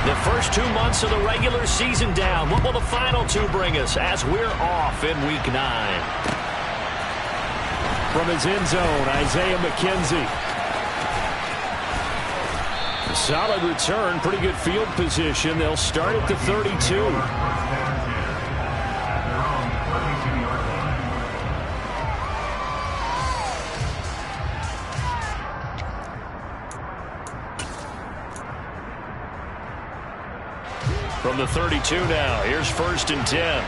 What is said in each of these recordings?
The first 2 months of the regular season down. What will the final 2 bring us as we're off in Week 9? From his end zone, Isaiah McKenzie. Solid return, pretty good field position. They'll start at the 32. From the 32 now, here's 1st and 10.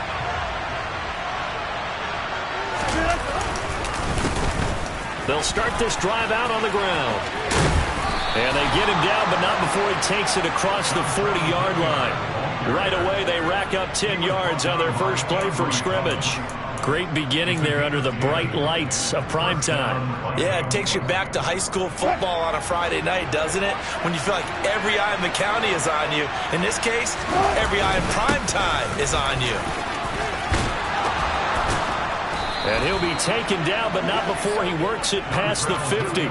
They'll start this drive out on the ground. And they get him down, but not before he takes it across the 40-yard line. Right away, they rack up 10 yards on their first play from scrimmage. Great beginning there under the bright lights of primetime. Yeah, it takes you back to high school football on a Friday night, doesn't it? When you feel like every eye in the county is on you. In this case, every eye in primetime is on you. And he'll be taken down, but not before he works it past the 50.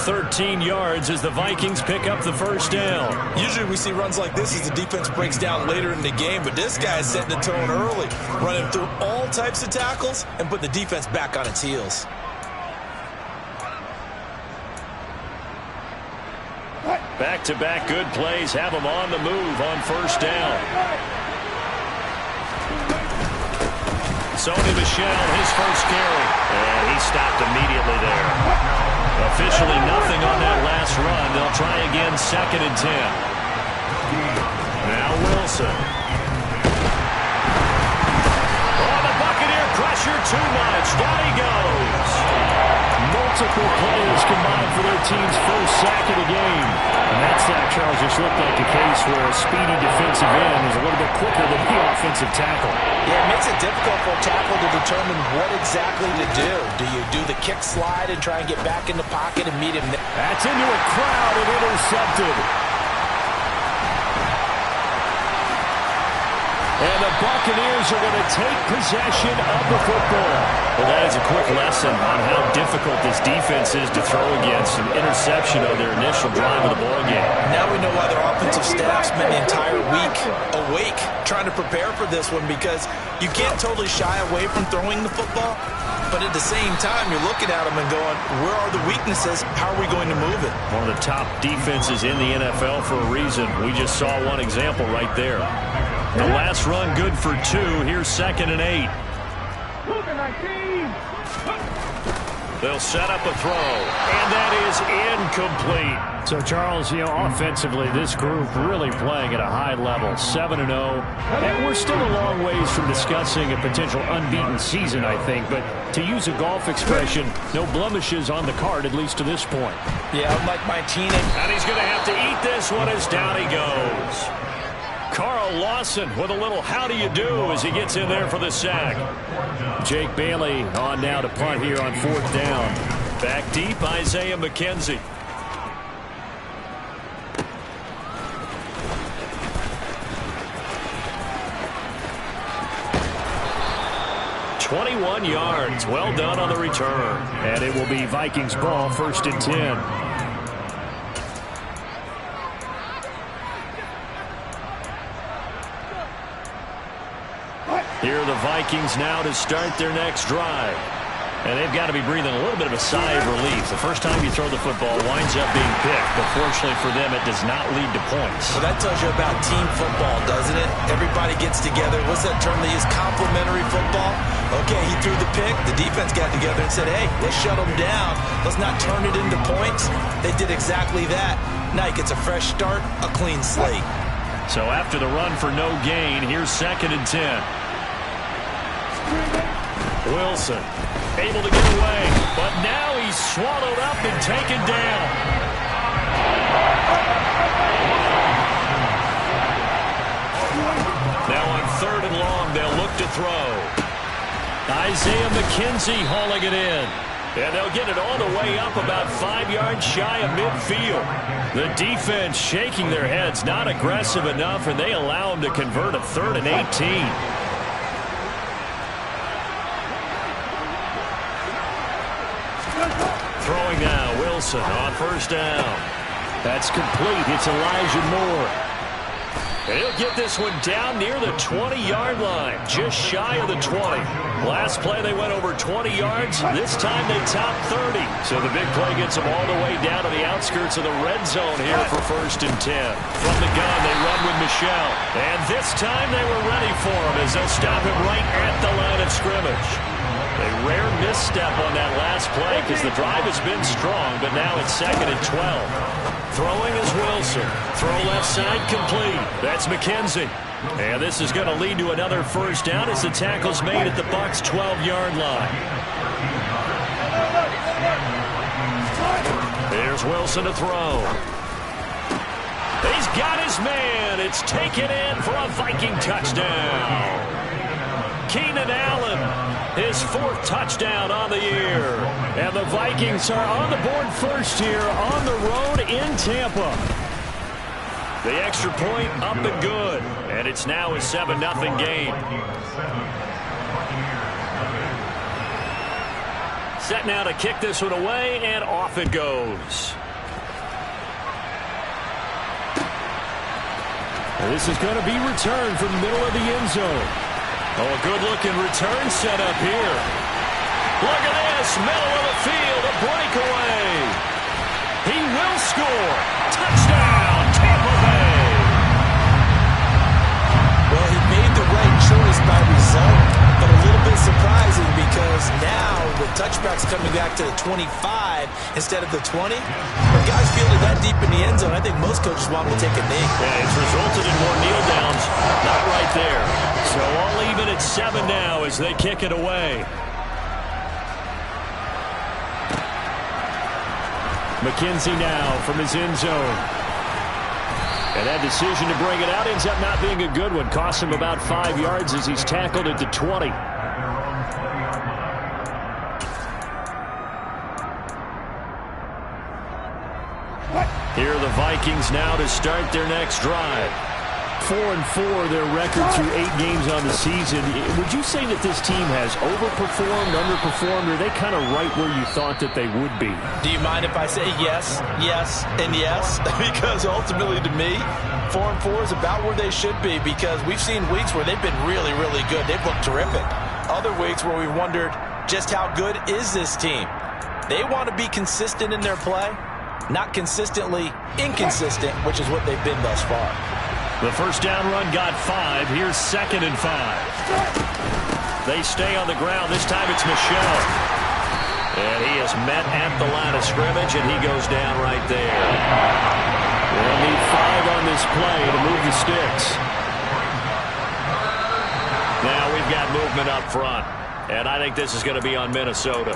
13 yards as the Vikings pick up the first down. Usually we see runs like this as the defense breaks down later in the game, but this guy's setting the tone early, running through all types of tackles and put the defense back on its heels. Back-to-back good plays have him on the move on first down. Sony Michel, his first carry. And he stopped immediately there. Officially nothing on that last run. They'll try again, 2nd and 10. Now Wilson. Oh, the Buccaneer pressure too much. Down he goes. Multiple players combined for their team's first sack of the game. And that sack, Charles, just looked like a case where a speedy defensive end is a little bit quicker than the offensive tackle. Yeah, it makes it difficult for a tackle to determine what exactly to do. Do you do the kick slide and try and get back in the pocket and meet him there? That's into a crowd and intercepted. And the Buccaneers are going to take possession of the football. Well, that is a quick lesson on how difficult this defense is to throw against. An interception on their initial drive of the ball game. Now we know why their offensive staff spent the entire week awake trying to prepare for this one, because you can't totally shy away from throwing the football, but at the same time you're looking at them and going, where are the weaknesses? How are we going to move it? One of the top defenses in the NFL for a reason. We just saw one example right there. The last run good for 2. Here's 2nd and 8. They'll set up a throw, and that is incomplete. So, Charles, offensively, this group really playing at a high level, 7-0. And we're still a long ways from discussing a potential unbeaten season, I think. But to use a golf expression, no blemishes on the card, at least to this point. Yeah, unlike my team. And he's going to have to eat this one as down he goes. Carl Lawson with a little how do you do as he gets in there for the sack. Jake Bailey on now to punt here on 4th down. Back deep, Isaiah McKenzie. "21 yards. Well done on the return." And it will be Vikings ball, 1st and 10. Here are the Vikings now to start their next drive. And they've got to be breathing a little bit of a sigh of relief. The first time you throw the football winds up being picked, but fortunately for them, it does not lead to points. So that tells you about team football, doesn't it? Everybody gets together. What's that term they use? Complementary football? Okay, he threw the pick. The defense got together and said, hey, let's shut them down. Let's not turn it into points. They did exactly that. Now he gets a fresh start, a clean slate. So after the run for no gain, here's 2nd and 10. Wilson able to get away, but now he's swallowed up and taken down. Now on 3rd and long, they'll look to throw. Isaiah McKenzie hauling it in. And they'll get it all the way up about 5 yards shy of midfield. The defense shaking their heads, not aggressive enough, and they allow them to convert a 3rd and 18. Throwing now, Wilson on 1st down. That's complete. It's Elijah Moore. And he'll get this one down near the 20-yard line, just shy of the 20. Last play, they went over 20 yards. This time, they topped 30. So the big play gets them all the way down to the outskirts of the red zone here for 1st and 10. From the gun, they run with Michel. And this time, they were ready for him as they'll stop him right at the line of scrimmage. A rare misstep on that last play because the drive has been strong, but now it's 2nd and 12. Throwing is Wilson. Throw left side complete. That's McKenzie. And this is going to lead to another 1st down as the tackle's made at the Bucs' 12-yard line. Here's Wilson to throw. He's got his man. It's taken in for a Viking touchdown. Keenan Allen, his 4th touchdown on the year. And the Vikings are on the board first here on the road in Tampa. The extra point up and good. And it's now a 7-0 game. Set now to kick this one away, and off it goes. And this is going to be returned from the middle of the end zone. Oh, a good-looking return set up here. Look at this, middle of the field, a breakaway. He will score. Touchdown, Tampa Bay. Well, he made the right choice by result, but a little bit surprising because now with touchbacks coming back to the 25 instead of the 20, when guys feel it that deep in the end zone, I think most coaches want them to take a knee. Yeah, it's resulted in more kneel downs. Not right there. So all even at 7 now as they kick it away. McKenzie now from his end zone. And that decision to bring it out ends up not being a good one. Costs him about 5 yards as he's tackled at the 20. Here are the Vikings now to start their next drive. 4-4 their record through 8 games on the season. Would you say that this team has overperformed, underperformed, or are they kind of right where you thought that they would be? Do you mind if I say yes, yes, and yes? Because ultimately to me, 4-4 is about where they should be because we've seen weeks where they've been really, really good. They've looked terrific. Other weeks where we've wondered just how good is this team? They want to be consistent in their play, not consistently inconsistent, which is what they've been thus far. The first down run got 5. Here's 2nd and 5. They stay on the ground. This time it's Michel. And he is met at the line of scrimmage, and he goes down right there. They'll need 5 on this play to move the sticks. Now we've got movement up front. And I think this is going to be on Minnesota.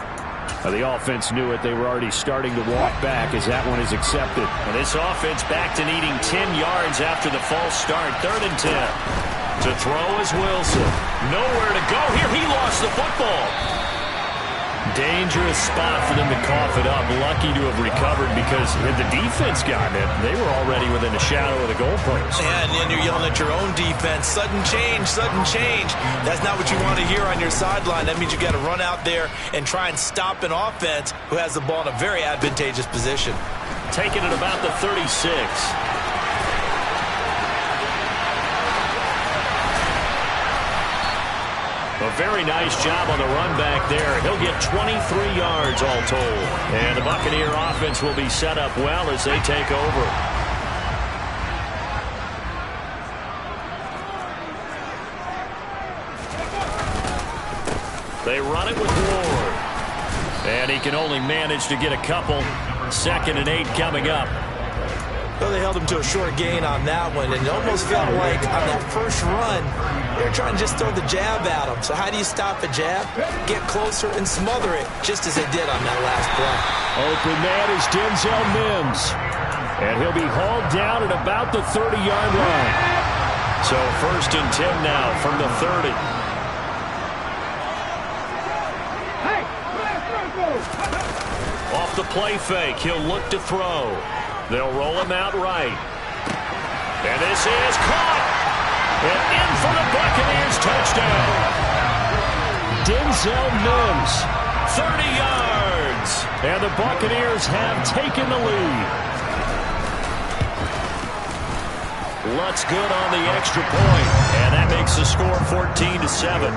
The offense knew it. They were already starting to walk back as that one is accepted. And this offense back to needing 10 yards after the false start. 3rd and 10. To throw is Wilson. Nowhere to go here. He lost the football. Dangerous spot for them to cough it up. Lucky to have recovered because had the defense gotten it, they were already within a shadow of the goalpost. And then you're yelling at your own defense. Sudden change, sudden change. That's not what you want to hear on your sideline. That means you got to run out there and try and stop an offense who has the ball in a very advantageous position. Taking it about the 36. A very nice job on the run back there. He'll get 23 yards all told. And the Buccaneer offense will be set up well as they take over. They run it with Ward. And he can only manage to get a couple. 2nd and 8 coming up. Well, they held him to a short gain on that one, and it almost felt like on that first run, they were trying to just throw the jab at him. So how do you stop a jab? Get closer and smother it, just as they did on that last play. Open man is Denzel Mims. And he'll be hauled down at about the 30-yard line. So 1st and 10 now from the 30. Off the play fake, he'll look to throw. They'll roll him out right. And this is caught. And in for the Buccaneers touchdown. Denzel Mims. 30 yards. And the Buccaneers have taken the lead. Lutz good on the extra point, and that makes the score 14-7.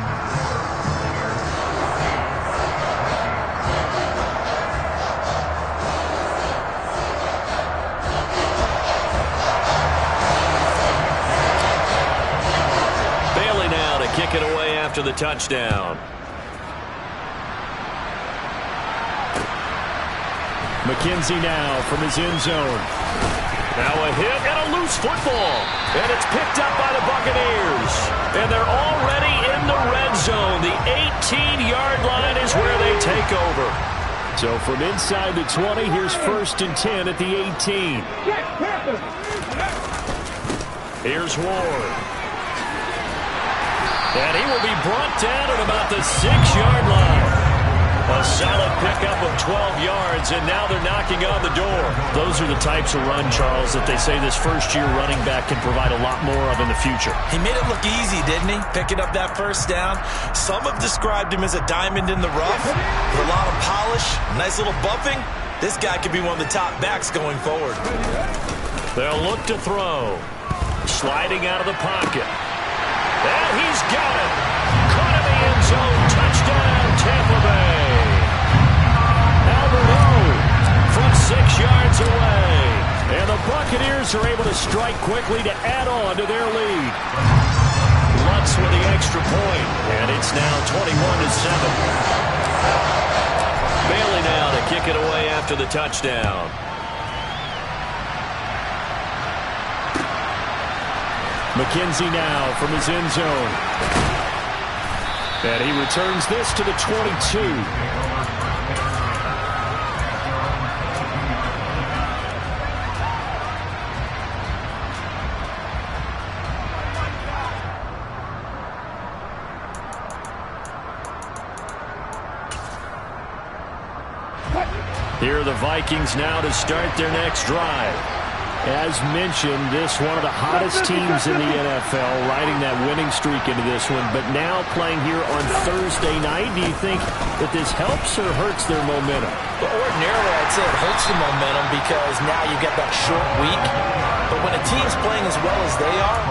Bailey now to kick it away after the touchdown. McKenzie now from his end zone. Now a hit and a loose football. And it's picked up by the Buccaneers. And they're already in the red zone. The 18-yard line is where they take over. So from inside the 20, here's 1st and 10 at the 18. Here's Ward. And he will be brought down at about the 6-yard line. A solid pickup of 12 yards, and now they're knocking on the door. Those are the types of run, Charles, that they say this first-year running back can provide a lot more of in the future. He made it look easy, didn't he? Picking up that first down. Some have described him as a diamond in the rough with a lot of polish, nice little buffing. This guy could be one of the top backs going forward. They'll look to throw. Sliding out of the pocket. And he's got it. Caught in the end zone. Touchdown, Tampa Bay. From 6 yards away. And the Buccaneers are able to strike quickly to add on to their lead. Lutz with the extra point, and it's now 21-7. Bailey now to kick it away after the touchdown. McKenzie now from his end zone. And he returns this to the 22. Here are the Vikings now to start their next drive. As mentioned, this one of the hottest teams in the NFL, riding that winning streak into this one, but now playing here on Thursday night. Do you think that this helps or hurts their momentum? Well, ordinarily, I'd say it hurts the momentum because now you get that short week. But when a team's playing as well as they are,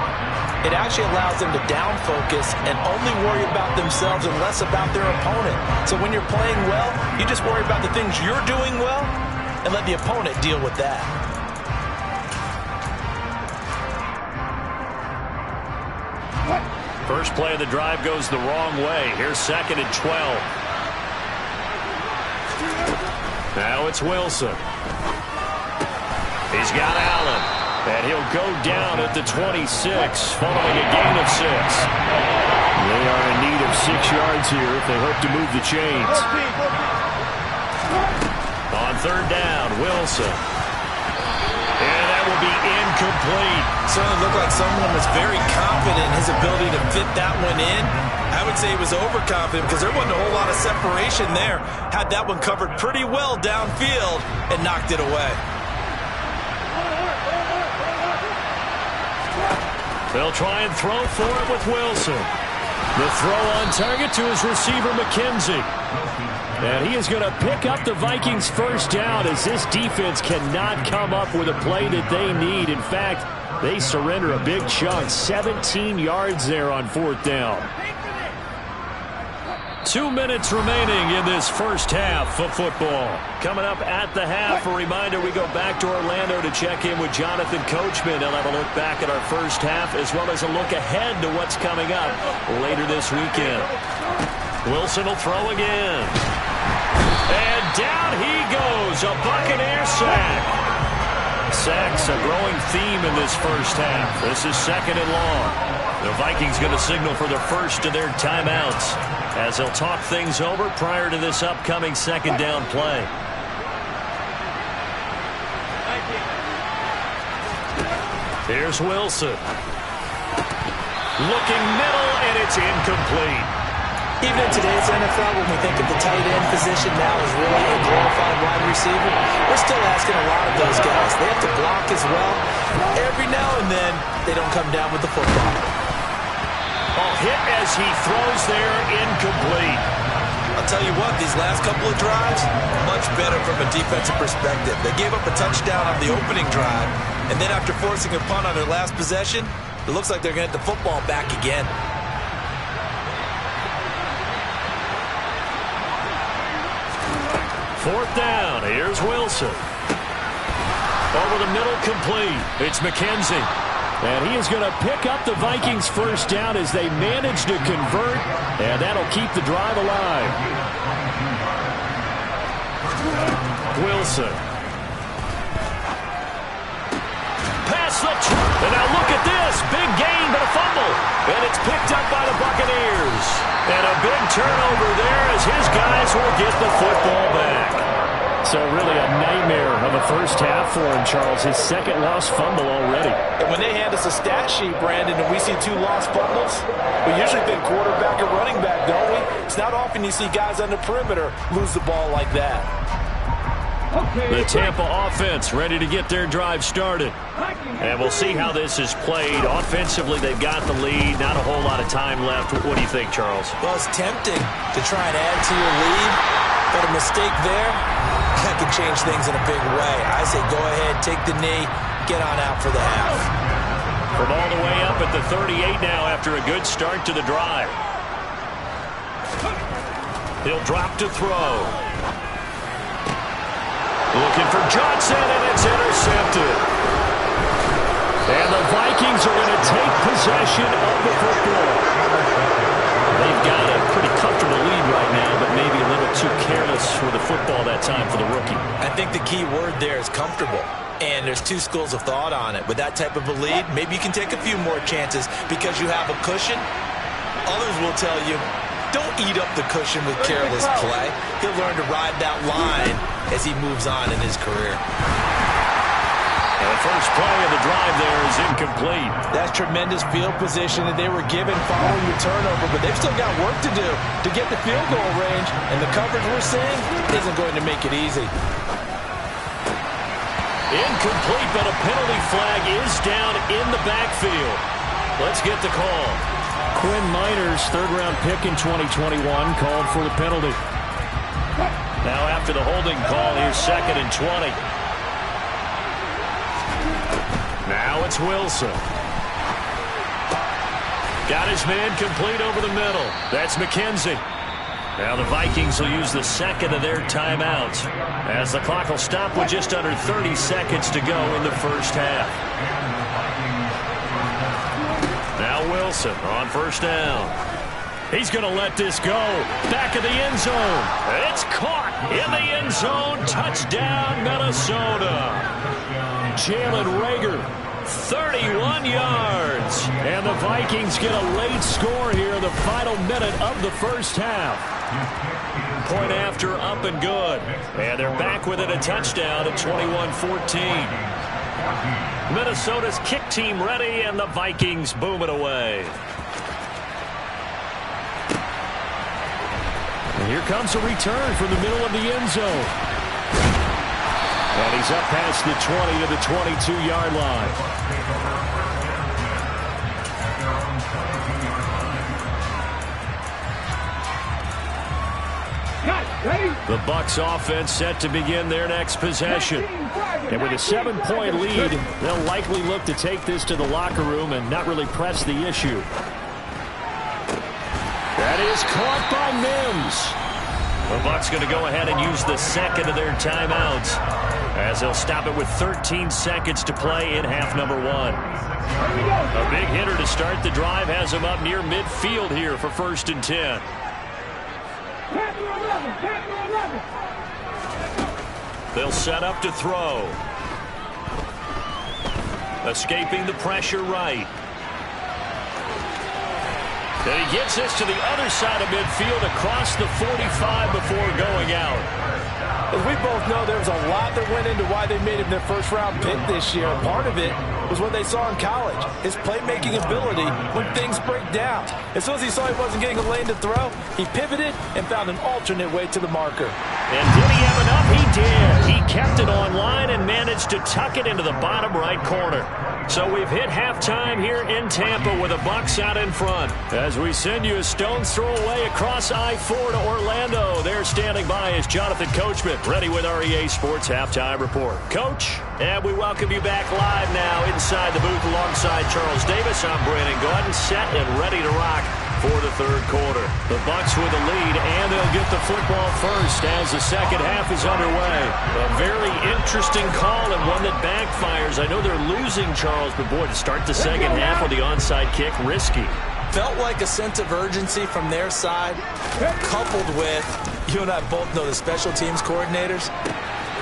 it actually allows them to down focus and only worry about themselves and less about their opponent. So when you're playing well, you just worry about the things you're doing well and let the opponent deal with that. First play of the drive goes the wrong way. Here's 2nd and 12. Now it's Wilson. He's got Allen. And he'll go down at the 26 following a gain of 6. They are in need of 6 yards here if they hope to move the chains. On 3rd down, Wilson. And that will be incomplete. Certainly looked like someone was very confident in his ability to fit that one in. I would say he was overconfident because there wasn't a whole lot of separation there. Had that one covered pretty well downfield and knocked it away. They'll try and throw for it with Wilson. The throw on target to his receiver, McKenzie. And he is going to pick up the Vikings' first down as this defense cannot come up with a play that they need. In fact, they surrender a big chunk, 17 yards there on 4th down. 2 minutes remaining in this first half of football. Coming up at the half, a reminder, we go back to Orlando to check in with Jonathan Coachman. He'll have a look back at our first half as well as a look ahead to what's coming up later this weekend. Wilson will throw again. And down he goes, a Buccaneer sack. Sacks a growing theme in this first half. This is 2nd and long. The Vikings going to signal for the first of their timeouts as they'll talk things over prior to this upcoming 2nd down play. Here's Wilson. Looking middle, and it's incomplete. Even in today's NFL, when we think of the tight end position now as really a glorified wide receiver, we're still asking a lot of those guys. They have to block as well. Every now and then, they don't come down with the football. Hit as he throws there, incomplete. I'll tell you what, these last couple of drives, much better from a defensive perspective. They gave up a touchdown on the opening drive, and then after forcing a punt on their last possession, it looks like they're going to get the football back again. Fourth down. Here's Wilson. Over the middle, complete. It's McKenzie. And he is going to pick up the Vikings first down as they manage to convert, and that'll keep the drive alive. Wilson. Pass the and now look at this. Big gain, but a fumble. And it's picked up by the Buccaneers. And a big turnover there as his guys will get the football back. So really a nightmare of a first half for him, Charles. His second lost fumble already. And when they hand us a stat sheet, Brandon, and we see 2 lost fumbles, we usually think quarterback or running back, don't we? It's not often you see guys on the perimeter lose the ball like that. The Tampa offense ready to get their drive started. And we'll see how this is played. Offensively, they've got the lead. Not a whole lot of time left. What do you think, Charles? Well, it's tempting to try and add to your lead, but a mistake there, that could change things in a big way. I say go ahead, take the knee, get on out for the half. From all the way up at the 38 now after a good start to the drive. He'll drop to throw. Looking for Johnson, and it's intercepted. And the Vikings are going to take possession of the football. They've got a pretty comfortable lead right now, but maybe a little too careless with the football that time for the rookie. I think the key word there is comfortable. And there's 2 schools of thought on it. With that type of a lead, maybe you can take a few more chances because you have a cushion. Others will tell you, don't eat up the cushion with careless play. He'll learn to ride that line as he moves on in his career. And the first play of the drive there is incomplete. That's tremendous field position that they were given following the turnover, but they've still got work to do to get the field goal range, and the coverage we're seeing isn't going to make it easy. Incomplete, but a penalty flag is down in the backfield. Let's get the call. Quinn Miners, third-round pick in 2021, called for the penalty. Now after the holding call, here's 2nd and 20. Now it's Wilson. Got his man complete over the middle. That's McKenzie. Now the Vikings will use the second of their timeouts as the clock will stop with just under 30 seconds to go in the first half. Now Wilson on first down. He's going to let this go. Back of the end zone. It's caught in the end zone. Touchdown, Minnesota. Jalen Reagor, 31 yards. And the Vikings get a late score here in the final minute of the first half. Point after, up and good. And they're back with it, a touchdown at 21-14. Minnesota's kick team ready, and the Vikings boom it away. And here comes a return from the middle of the end zone. And he's up past the 20 to the 22-yard line. The Bucs offense set to begin their next possession. And with a 7-point lead, they'll likely look to take this to the locker room and not really press the issue. That is caught by Mims. The Bucs going to go ahead and use the second of their timeouts as they'll stop it with 13 seconds to play in half number 1. A big hitter to start the drive has him up near midfield here for 1st and 10. They'll set up to throw. Escaping the pressure right. And he gets this to the other side of midfield across the 45 before going out. As we both know, there was a lot that went into why they made him their first-round pick this year. Part of it was what they saw in college, his playmaking ability when things break down. As soon as he saw he wasn't getting a lane to throw, he pivoted and found an alternate way to the marker. And did he have enough? He did. He kept it on line and managed to tuck it into the bottom right corner. So we've hit halftime here in Tampa with the Bucs out in front. As we send you a stone's throw away across I-4 to Orlando. There standing by is Jonathan Coachman, ready with our EA Sports Halftime Report. Coach, and we welcome you back live now inside the booth alongside Charles Davis. I'm Brandon Gordon, set and ready to rock for the third quarter. The Bucs with the lead, and they'll get the football first as the second half is underway. A very interesting call and one that backfires. I know they're losing, Charles, but boy, to start the second half with the onside kick, risky. Felt like a sense of urgency from their side, coupled with, you and I both know the special teams coordinators,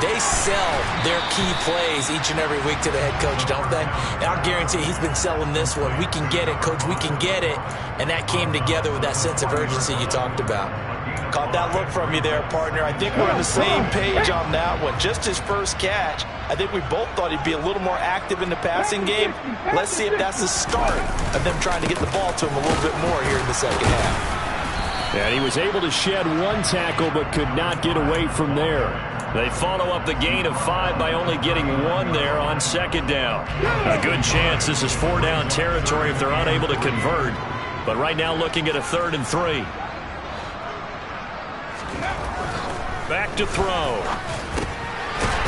they sell their key plays each and every week to the head coach, don't they? And I'll guarantee he's been selling this one. We can get it, coach, we can get it. And that came together with that sense of urgency you talked about. Caught that look from you there, partner. I think we're on the same page on that one. Just his first catch, I think we both thought he'd be a little more active in the passing game. Let's see if that's the start of them trying to get the ball to him a little bit more here in the second half. And he was able to shed one tackle but could not get away from there. They follow up the gain of 5 by only getting 1 there on second down. A good chance this is 4-down territory if they're unable to convert. But right now looking at a 3rd and 3. Back to throw.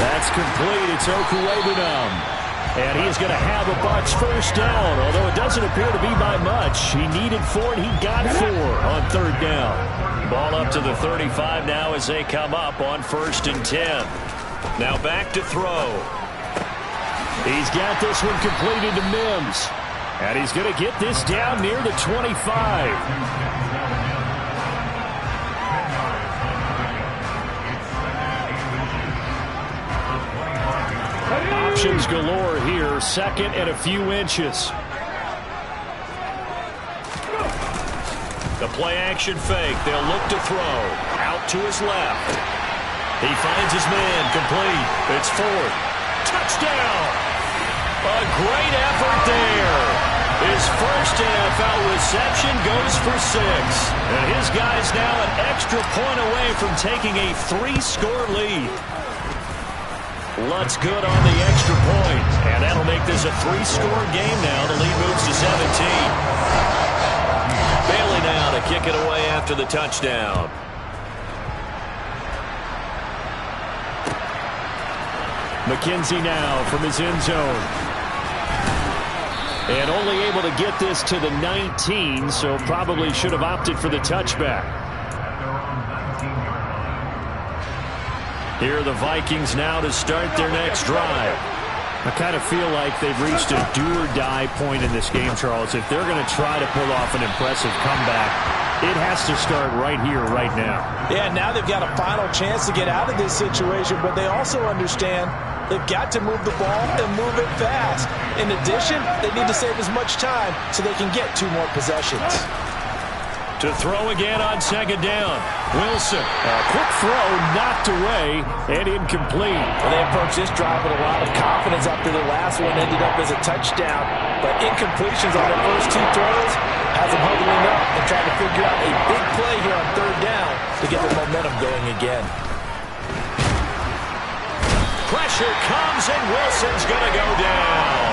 That's complete. It's Okuwebunam. And he is going to have a Bucs first down, although it doesn't appear to be by much. He needed 4, and he got 4 on 3rd down. Ball up to the 35 now as they come up on 1st and 10. Now back to throw. He's got this one completed to Mims. And he's going to get this down near the 25. Options galore here. 2nd and a few inches. The play action fake. They'll look to throw. Out to his left. He finds his man. Complete. It's 4th. Touchdown. A great effort there. His first NFL reception goes for 6. And his guy's now an extra point away from taking a 3-score lead. Lutz good on the extra point. And that'll make this a 3-score game now. The lead moves to 17. Bailey now to kick it away after the touchdown. McKenzie now from his end zone. And only able to get this to the 19, so probably should have opted for the touchback. Here are the Vikings now to start their next drive. I kind of feel like they've reached a do-or-die point in this game, Charles. If they're going to try to pull off an impressive comeback, it has to start right here, right now. Yeah, now they've got a final chance to get out of this situation, but they also understand they've got to move the ball and move it fast. In addition, they need to save as much time so they can get 2 more possessions. To throw again on 2nd down. Wilson. A quick throw knocked away and incomplete. Well, they approached this drive with a lot of confidence after the last one ended up as a touchdown. But incompletions on their first 2 throws has them huddling up and trying to figure out a big play here on 3rd down to get their momentum going again. Pressure comes and Wilson's going to go down.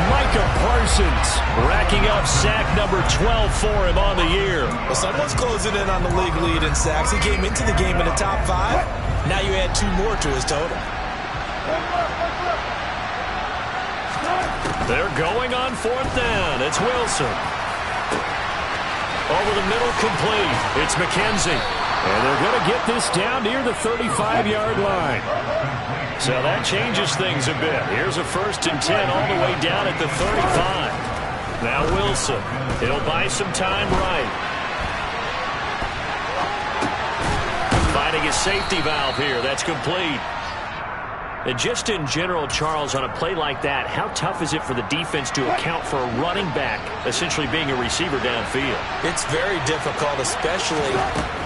Micah Parsons racking up sack number 12 for him on the year. Well, someone's closing in on the league lead in sacks. He came into the game in the top 5. Now you add 2 more to his total. They're going on 4th down. It's Wilson. Over the middle, complete. It's McKenzie. And they're going to get this down near the 35-yard line. So that changes things a bit. Here's a 1st and 10 all the way down at the 35. Now Wilson. He'll buy some time right. Finding his safety valve here. That's complete. And just in general, Charles, on a play like that, how tough is it for the defense to account for a running back essentially being a receiver downfield? It's very difficult, especially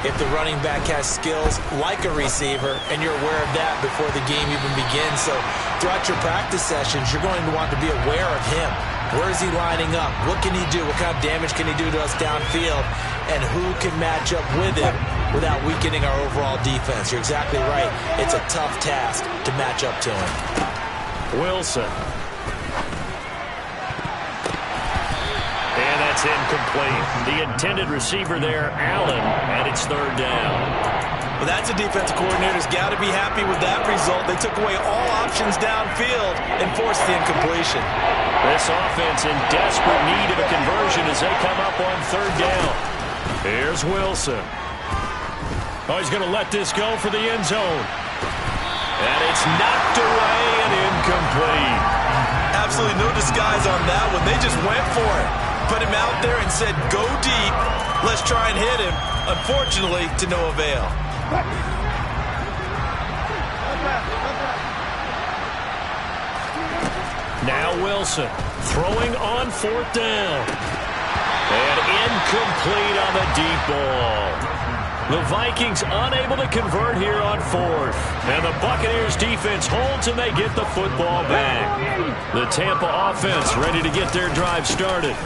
if the running back has skills like a receiver, and you're aware of that before the game even begins. So throughout your practice sessions, you're going to want to be aware of him. Where is he lining up? What can he do? What kind of damage can he do to us downfield? And who can match up with him without weakening our overall defense? You're exactly right. It's a tough task to match up to him. Wilson. And that's incomplete. The intended receiver there, Allen, and it's third down. Well, that's a defensive coordinator's got to be happy with that result. They took away all options downfield and forced the incompletion. This offense in desperate need of a conversion as they come up on third down. Here's Wilson. Oh, he's going to let this go for the end zone. And it's knocked away and incomplete. Absolutely no disguise on that one. They just went for it. Put him out there and said, go deep. Let's try and hit him. Unfortunately, to no avail. Now Wilson throwing on fourth down. And incomplete on the deep ball. The Vikings unable to convert here on fourth. And the Buccaneers defense holds and they get the football back. The Tampa offense ready to get their drive started.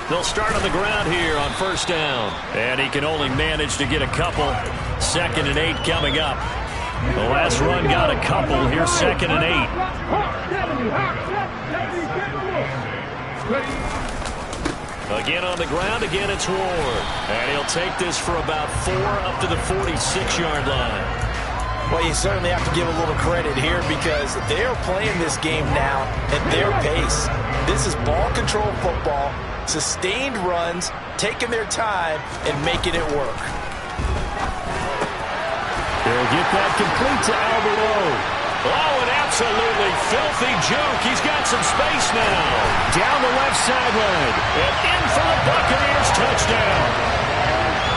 They'll start on the ground here on first down. And he can only manage to get a couple. 2nd and 8 coming up. The last run got a couple. Here's 2nd and 8. Again on the ground. Again it's Ward. And he'll take this for about 4 up to the 46-yard line. Well, you certainly have to give a little credit here because they are playing this game now at their pace. This is ball control football, sustained runs, taking their time, and making it work. They'll get that complete to Alberto. Oh, an absolutely filthy juke. He's got some space now. Down the left sideline. And in for the Buccaneers touchdown.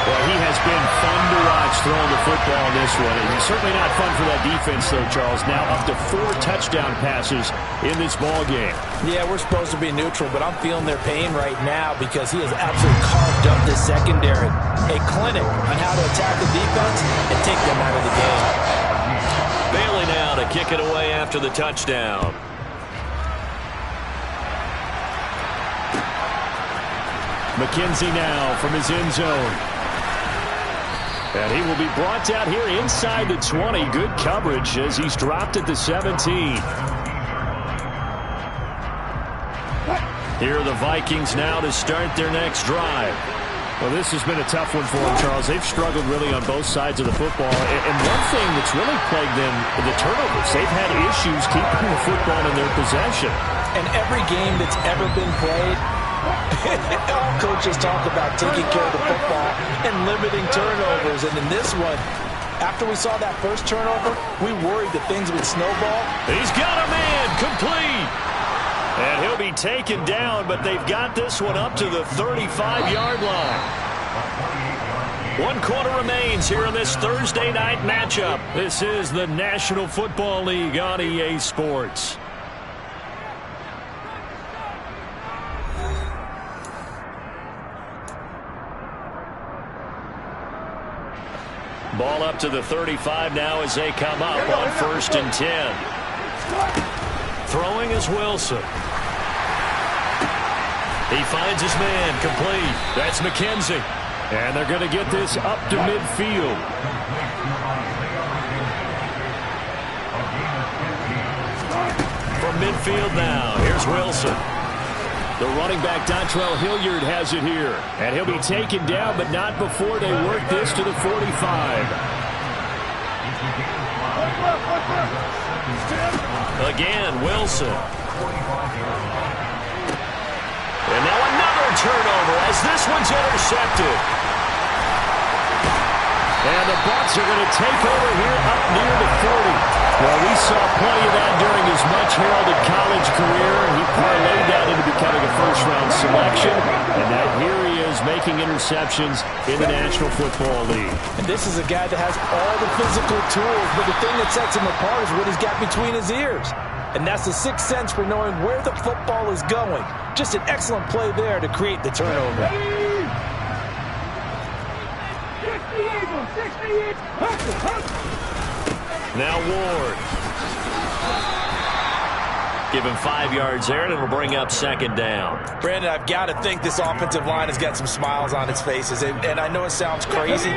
Well, he has been fun to watch throwing the football in this one. And certainly not fun for that defense, though, Charles. Now up to 4 touchdown passes in this ball game. Yeah, we're supposed to be neutral, but I'm feeling their pain right now because he has absolutely carved up this secondary. A clinic on how to attack the defense and take them out of the game. Bailey now to kick it away after the touchdown. McKenzie now from his end zone. And he will be brought down here inside the 20. Good coverage as he's dropped at the 17. Here are the Vikings now to start their next drive. Well, this has been a tough one for them, Charles. They've struggled really on both sides of the football. And one thing that's really plagued them, the turnovers. They've had issues keeping the football in their possession. And every game that's ever been played, all coaches talk about taking care of the football and limiting turnovers. And in this one, after we saw that first turnover, we worried that things would snowball. He's got a man complete. And he'll be taken down, but they've got this one up to the 35-yard line. 1 quarter remains here in this Thursday night matchup. This is the National Football League on EA Sports. Ball up to the 35 now as they come up on 1st and 10. Throwing is Wilson. He finds his man complete. That's McKenzie. And they're going to get this up to midfield. From midfield now, here's Wilson. The running back, Dontrell Hilliard, has it here. And he'll be taken down, but not before they work this to the 45. Again, Wilson. And now another turnover as this one's intercepted. And the Bucs are going to take over here up near the 40. Well, we saw plenty of that during his much heralded college career, and he parlayed that into becoming a first-round selection. And now here he is making interceptions in the National Football League. And this is a guy that has all the physical tools, but the thing that sets him apart is what he's got between his ears. And that's the sixth sense for knowing where the football is going. Just an excellent play there to create the turnover. Now Ward. Give him 5 yards there, and it'll bring up second down. Brandon, I've got to think this offensive line has got some smiles on its faces. And I know it sounds crazy,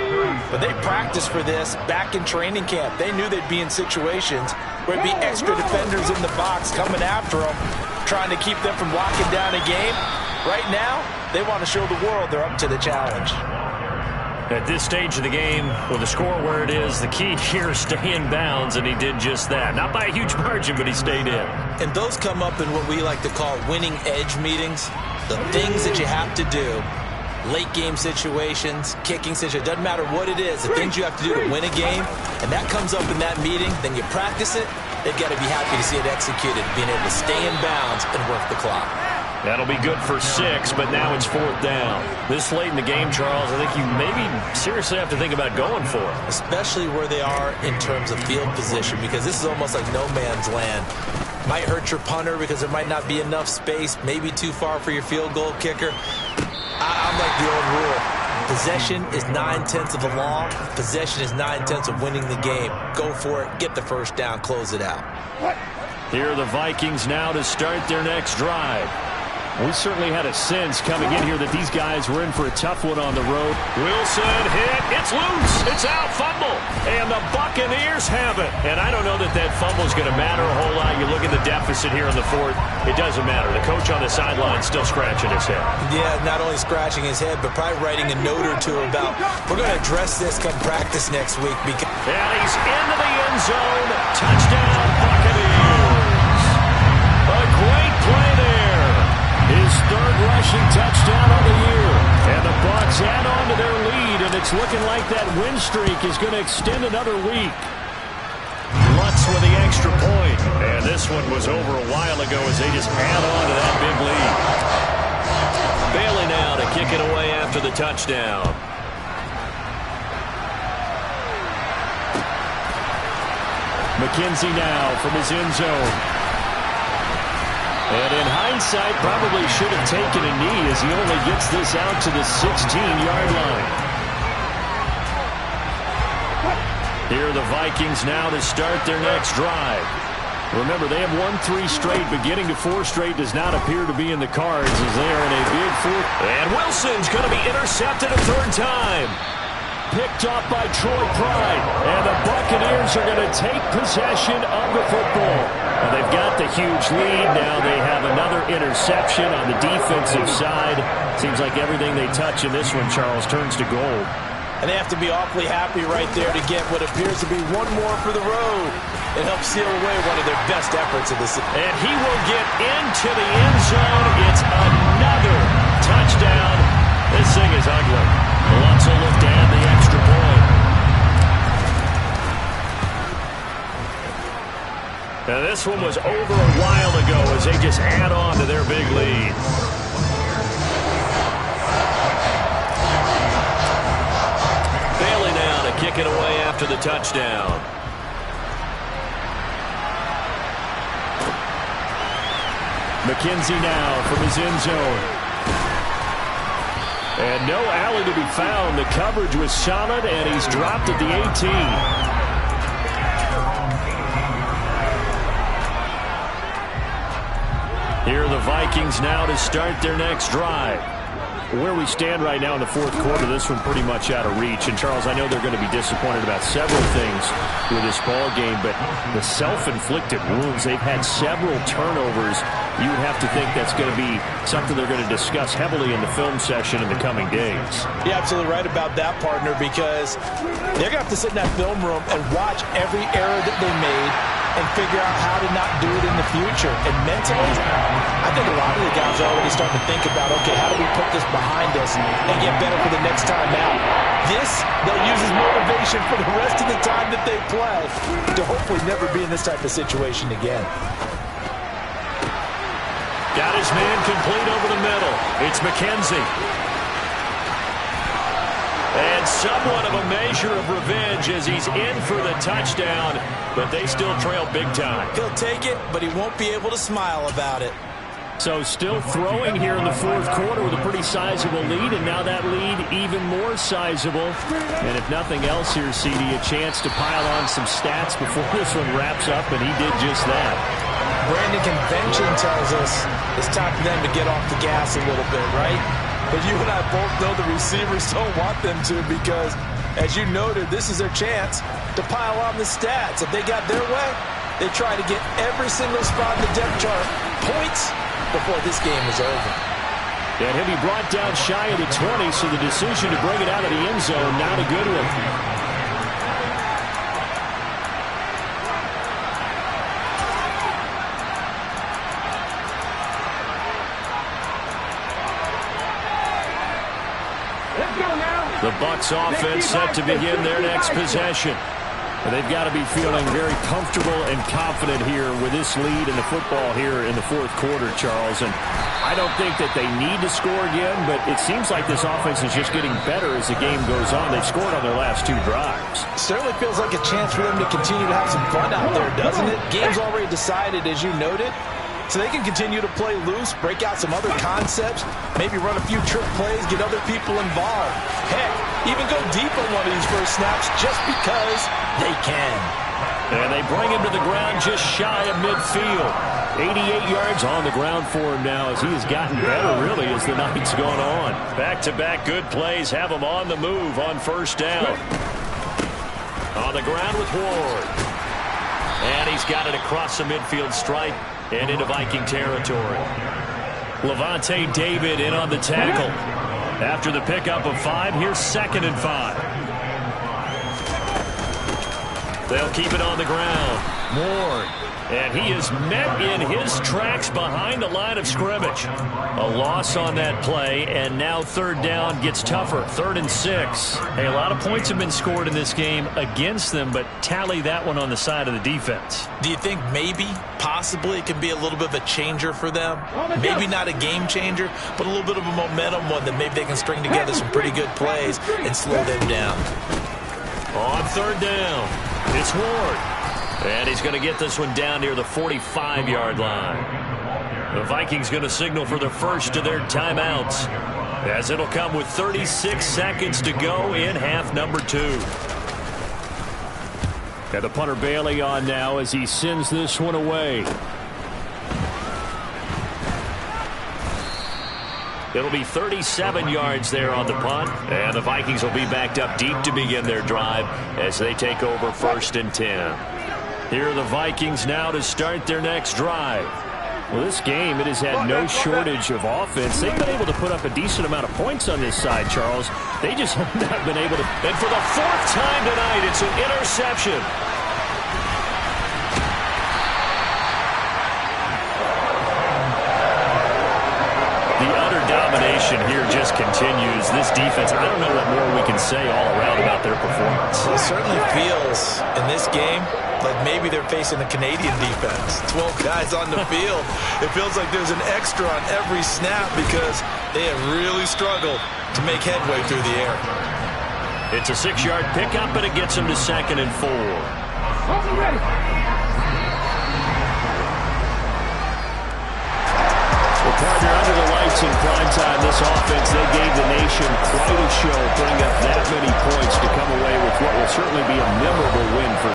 but they practiced for this back in training camp. They knew they'd be in situations where it'd be extra defenders in the box coming after them, trying to keep them from locking down a game. Right now, they want to show the world they're up to the challenge. At this stage of the game, with the score where it is, the key here is stay in bounds, and he did just that. Not by a huge margin, but he stayed in. And those come up in what we like to call winning edge meetings. The things that you have to do, late game situations, kicking situations, doesn't matter what it is, the things you have to do to win a game, and that comes up in that meeting, then you practice it, they've got to be happy to see it executed, being able to stay in bounds and work the clock. That'll be good for 6, but now it's 4th down. This late in the game, Charles, I think you maybe seriously have to think about going for it. Especially where they are in terms of field position, because this is almost like no man's land. Might hurt your punter because there might not be enough space, maybe too far for your field goal kicker. I'm like the old rule. Possession is 9/10 of the law. Possession is 9/10 of winning the game. Go for it, get the first down, close it out. Here are the Vikings now to start their next drive. We certainly had a sense coming in here that these guys were in for a tough one on the road. Wilson hit. It's loose. It's out. Fumble. And the Buccaneers have it. And I don't know that that fumble is going to matter a whole lot. You look at the deficit here in the 4th. It doesn't matter. The coach on the sideline still scratching his head. Yeah, not only scratching his head, but probably writing a note or two about, we're going to address this come practice next week. And he's into the end zone. Touchdown, Buccaneers. A great play there. His 3rd rushing touchdown of the year. And the Bucs add on to their lead, and it's looking like that win streak is going to extend another week. Lutz with the extra point. And this one was over a while ago as they just add on to that big lead. Bailey now to kick it away after the touchdown. McKenzie now from his end zone. And in hindsight, probably should have taken a knee as he only gets this out to the 16-yard line. Here are the Vikings now to start their next drive. Remember, they have won 3 straight, but getting to 4 straight does not appear to be in the cards as they are in a big 4th. And Wilson's going to be intercepted a 3rd time. Picked off by Troy Pride. And the Buccaneers are going to take possession of the football. And they've got the huge lead. Now they have another interception on the defensive side. Seems like everything they touch in this one, Charles, turns to gold. And they have to be awfully happy right there to get what appears to be one more for the road. It helps seal away one of their best efforts of the season. And he will get into the end zone. It's another touchdown. This thing is ugly. Lutz will look to add the extra point. Now this one was over a while ago as they just add on to their big lead. Bailey now to kick it away after the touchdown. McKenzie now from his end zone. And no alley to be found. The coverage was solid, and he's dropped at the 18. Here are the Vikings now to start their next drive. Where we stand right now in the 4th quarter, this one pretty much out of reach. And, Charles, I know they're going to be disappointed about several things with this ball game, but the self-inflicted wounds, they've had several turnovers. You would have to think that's going to be something they're going to discuss heavily in the film session in the coming days. You're absolutely right about that, partner, because they're going to have to sit in that film room and watch every error that they made and figure out how to not do it in the future. And mentally, I think a lot of the guys are already starting to think about, okay, how do we put this behind us and get better for the next time out? This, they'll use as motivation for the rest of the time that they play to hopefully never be in this type of situation again. Got his man complete over the middle. It's McKenzie. And somewhat of a measure of revenge as he's in for the touchdown, but they still trail big time. He'll take it, but he won't be able to smile about it. So still throwing here in the fourth quarter with a pretty sizable lead, and now that lead even more sizable. And if nothing else here, CD, a chance to pile on some stats before this one wraps up, and he did just that. Brandon, convention tells us it's time for them to get off the gas a little bit, right? But you and I both know the receivers don't want them to because, as you noted, this is their chance to pile on the stats. If they got their way, they try to get every single spot in the depth chart points before this game is over. And he'll be brought down shy of the 20, so the decision to bring it out of the end zone, not a good one. The Bucs offense set to begin their next possession. They've got to be feeling very comfortable and confident here with this lead in the football here in the fourth quarter, Charles. And I don't think that they need to score again, but it seems like this offense is just getting better as the game goes on. They've scored on their last two drives. Certainly feels like a chance for them to continue to have some fun out there, doesn't it? Game's already decided, as you noted. So they can continue to play loose, break out some other concepts, maybe run a few trick plays, get other people involved. Heck, even go deep on one of these first snaps just because they can. And they bring him to the ground just shy of midfield. 88 yards on the ground for him now as he has gotten better, really, as the night's gone on. Back-to-back good plays have him on the move on first down. On the ground with Ward. And he's got it across the midfield stripe and into Viking territory. Levante David in on the tackle. After the pickup of 5, here's 2nd and 5. They'll keep it on the ground. Ward. And he is met in his tracks behind the line of scrimmage. A loss on that play, and now third down gets tougher. 3rd and 6. Hey, a lot of points have been scored in this game against them, but tally that one on the side of the defense. Do you think maybe, possibly, it can be a little bit of a changer for them? Maybe not a game changer, but a little bit of a momentum one that maybe they can string together some pretty good plays and slow them down. On 3rd down, it's Ward. And he's going to get this one down near the 45-yard line. The Vikings going to signal for the first of their timeouts, as it'll come with 36 seconds to go in half number 2. Got the punter Bailey on now as he sends this one away. It'll be 37 yards there on the punt, and the Vikings will be backed up deep to begin their drive as they take over 1st and 10. Here are the Vikings now to start their next drive. Well, this game, it has had no shortage of offense. They've been able to put up a decent amount of points on this side, Charles. They just have not been able to. And for the 4th time tonight, it's an interception. The utter domination here just continues. This defense, I don't know what more we can say all around about their performance. It certainly feels in this game like maybe they're facing the Canadian defense. 12 guys on the field. It feels like there's an extra on every snap because they have really struggled to make headway through the air. It's a 6-yard pickup, and it gets them to 2nd and 4. Well, partner, under the lights in prime time, this offense, they gave the nation quite a show, putting up that many points to come away with what will certainly be a memorable win for